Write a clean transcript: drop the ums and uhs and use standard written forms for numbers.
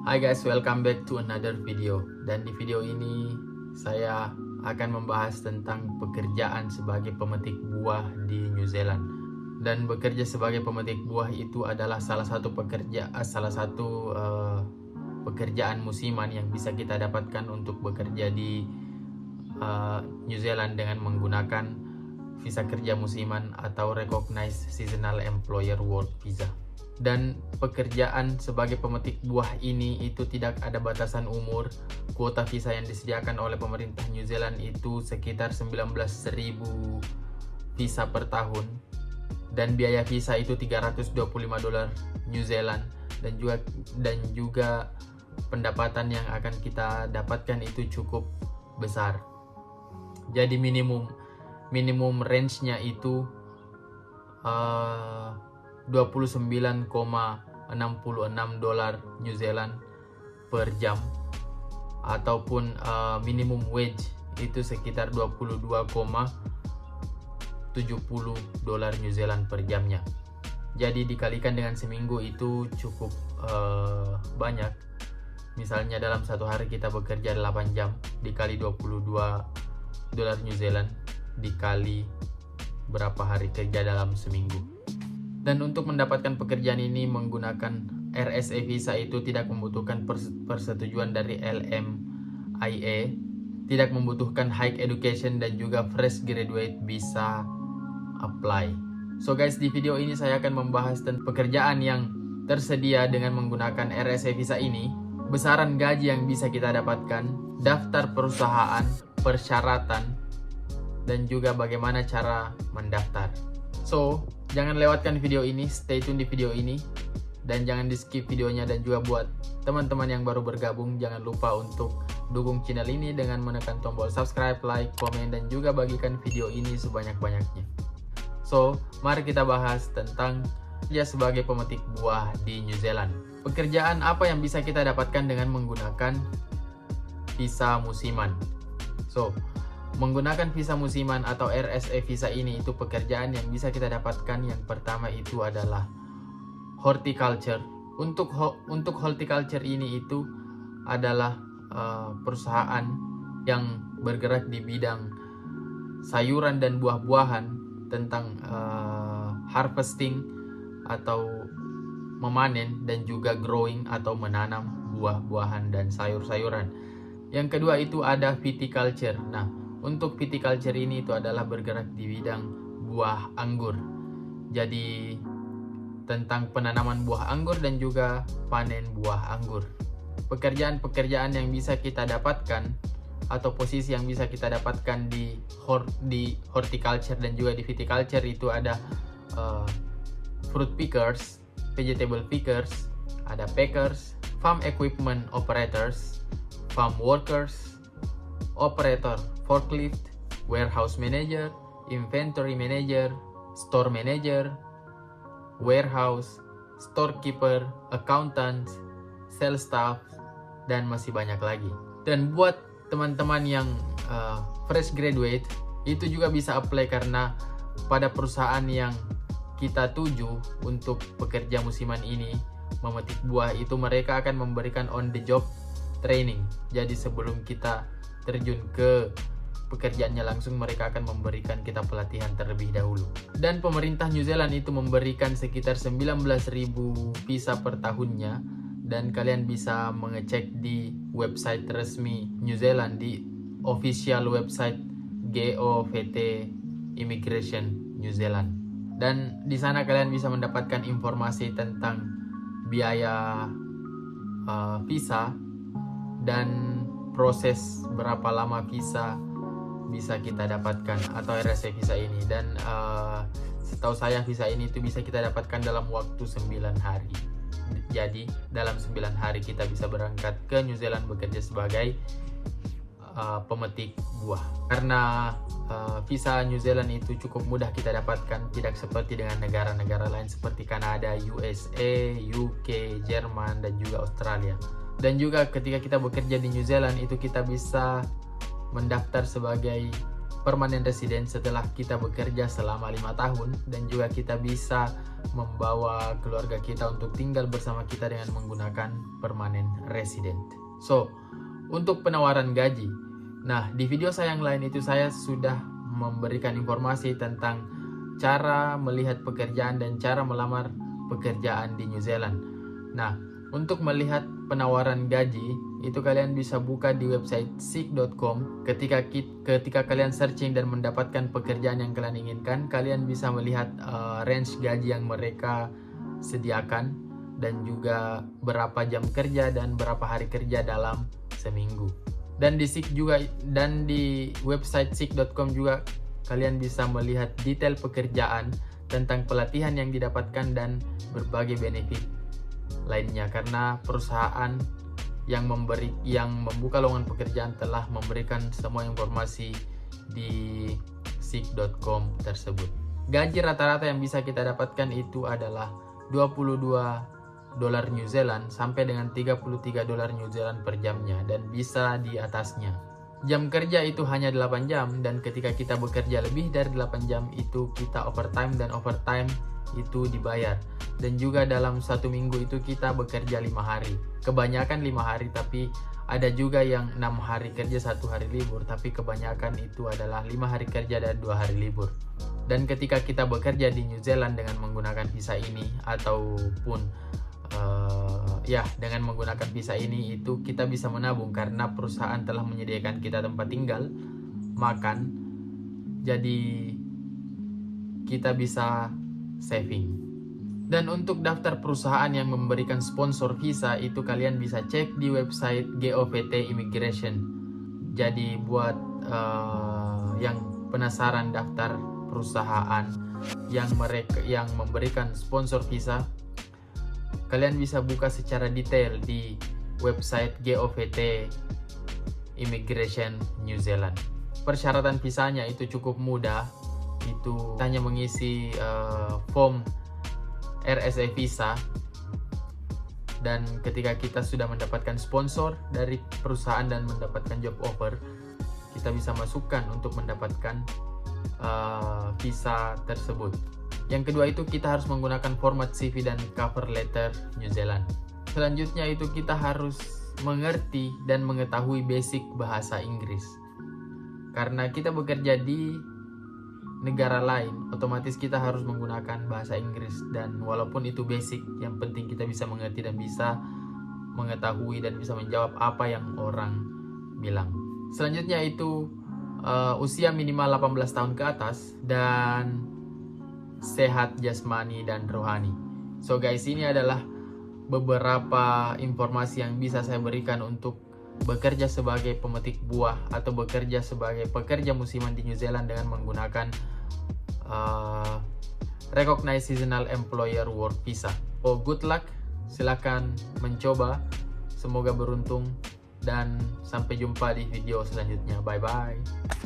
Hai guys, welcome back to another video. Dan di video ini saya akan membahas tentang pekerjaan sebagai pemetik buah di New Zealand. Dan bekerja sebagai pemetik buah itu adalah salah satu pekerjaan musiman yang bisa kita dapatkan untuk bekerja di New Zealand dengan menggunakan visa kerja musiman atau Recognized Seasonal Employer Work Visa. Dan pekerjaan sebagai pemetik buah ini itu tidak ada batasan umur. Kuota visa yang disediakan oleh pemerintah New Zealand itu sekitar 19.000 visa per tahun, dan biaya visa itu $325 New Zealand, dan juga pendapatan yang akan kita dapatkan itu cukup besar. Jadi minimum range-nya itu $29,66 New Zealand per jam, ataupun minimum wage itu sekitar $22,70 New Zealand per jamnya. Jadi dikalikan dengan seminggu itu cukup banyak. Misalnya dalam satu hari kita bekerja 8 jam dikali $22 New Zealand dikali berapa hari kerja dalam seminggu. Dan untuk mendapatkan pekerjaan ini menggunakan RSA visa itu tidak membutuhkan persetujuan dari LMIA, tidak membutuhkan high education, dan juga fresh graduate bisa apply. So guys, di video ini saya akan membahas tentang pekerjaan yang tersedia dengan menggunakan RSA visa ini, besaran gaji yang bisa kita dapatkan, daftar perusahaan, persyaratan, dan juga bagaimana cara mendaftar. So, jangan lewatkan video ini, stay tune di video ini, dan jangan di skip videonya. Dan juga buat teman-teman yang baru bergabung, jangan lupa untuk dukung channel ini dengan menekan tombol subscribe, like, komen, dan juga bagikan video ini sebanyak-banyaknya. So, mari kita bahas tentang kerja sebagai pemetik buah di New Zealand. Pekerjaan apa yang bisa kita dapatkan dengan menggunakan visa musiman? So, menggunakan visa musiman atau RSA visa ini itu pekerjaan yang bisa kita dapatkan. Yang pertama itu adalah horticulture. Untuk horticulture ini itu adalah perusahaan yang bergerak di bidang sayuran dan buah-buahan, tentang harvesting atau memanen, dan juga growing atau menanam buah-buahan dan sayur-sayuran. Yang kedua itu ada viticulture. Nah, untuk viticulture ini itu adalah bergerak di bidang buah anggur. Jadi tentang penanaman buah anggur dan juga panen buah anggur. Pekerjaan-pekerjaan yang bisa kita dapatkan atau posisi yang bisa kita dapatkan di horticulture dan juga di viticulture itu ada fruit pickers, vegetable pickers, ada packers, farm equipment operators, farm workers, operator forklift, warehouse manager, inventory manager, store manager, warehouse, storekeeper, accountant, sales staff, dan masih banyak lagi. Dan buat teman-teman yang fresh graduate itu juga bisa apply, karena pada perusahaan yang kita tuju untuk pekerja musiman ini memetik buah itu mereka akan memberikan on the job training. Jadi sebelum kita terjun ke pekerjaannya langsung, mereka akan memberikan kita pelatihan terlebih dahulu. Dan pemerintah New Zealand itu memberikan sekitar 19.000 visa per tahunnya, dan kalian bisa mengecek di website resmi New Zealand, di official website GOVT Immigration New Zealand. Dan di sana kalian bisa mendapatkan informasi tentang biaya visa dan proses berapa lama visa bisa kita dapatkan atau RSA visa ini. Dan setahu saya visa ini itu bisa kita dapatkan dalam waktu 9 hari. Jadi dalam 9 hari kita bisa berangkat ke New Zealand bekerja sebagai pemetik buah. Karena visa New Zealand itu cukup mudah kita dapatkan, tidak seperti dengan negara-negara lain seperti Kanada, USA, UK, Jerman, dan juga Australia. Dan juga ketika kita bekerja di New Zealand itu kita bisa mendaftar sebagai permanent resident setelah kita bekerja selama 5 tahun, dan juga kita bisa membawa keluarga kita untuk tinggal bersama kita dengan menggunakan permanent resident. So, untuk penawaran gaji, nah di video saya yang lain itu saya sudah memberikan informasi tentang cara melihat pekerjaan dan cara melamar pekerjaan di New Zealand. Nah, untuk melihat penawaran gaji itu kalian bisa buka di website seek.com. Ketika kalian searching dan mendapatkan pekerjaan yang kalian inginkan, kalian bisa melihat range gaji yang mereka sediakan dan juga berapa jam kerja dan berapa hari kerja dalam seminggu. Dan di Seek juga, dan di website seek.com juga kalian bisa melihat detail pekerjaan tentang pelatihan yang didapatkan dan berbagai benefit lainnya, karena perusahaan yang membuka lowongan pekerjaan telah memberikan semua informasi di seek.com tersebut. Gaji rata-rata yang bisa kita dapatkan itu adalah $22 New Zealand sampai dengan $33 New Zealand per jamnya, dan bisa di atasnya. Jam kerja itu hanya 8 jam, dan ketika kita bekerja lebih dari 8 jam itu kita overtime, dan overtime itu dibayar. Dan juga dalam 1 minggu itu kita bekerja 5 hari. Kebanyakan 5 hari, tapi ada juga yang 6 hari kerja 1 hari libur, tapi kebanyakan itu adalah 5 hari kerja dan 2 hari libur. Dan ketika kita bekerja di New Zealand dengan menggunakan visa ini, ataupun dengan menggunakan visa ini, itu kita bisa menabung karena perusahaan telah menyediakan kita tempat tinggal, makan, jadi kita bisa saving. Dan untuk daftar perusahaan yang memberikan sponsor visa itu kalian bisa cek di website GOVT Immigration. Jadi buat yang penasaran daftar perusahaan yang memberikan sponsor visa, kalian bisa buka secara detail di website GOVT Immigration New Zealand. Persyaratan visanya itu cukup mudah, itu hanya mengisi form RSA visa, dan ketika kita sudah mendapatkan sponsor dari perusahaan dan mendapatkan job offer, kita bisa masukkan untuk mendapatkan visa tersebut. Yang kedua itu kita harus menggunakan format CV dan cover letter New Zealand. Selanjutnya itu kita harus mengerti dan mengetahui basic bahasa Inggris, karena kita bekerja di negara lain, otomatis kita harus menggunakan bahasa Inggris. Dan walaupun itu basic, yang penting kita bisa mengerti dan bisa mengetahui dan bisa menjawab apa yang orang bilang. Selanjutnya itu usia minimal 18 tahun ke atas dan sehat jasmani dan rohani. So guys, ini adalah beberapa informasi yang bisa saya berikan untuk bekerja sebagai pemetik buah atau bekerja sebagai pekerja musiman di New Zealand dengan menggunakan Recognized Seasonal Employer Work Visa. Oh, good luck, silakan mencoba, semoga beruntung, dan sampai jumpa di video selanjutnya. Bye bye.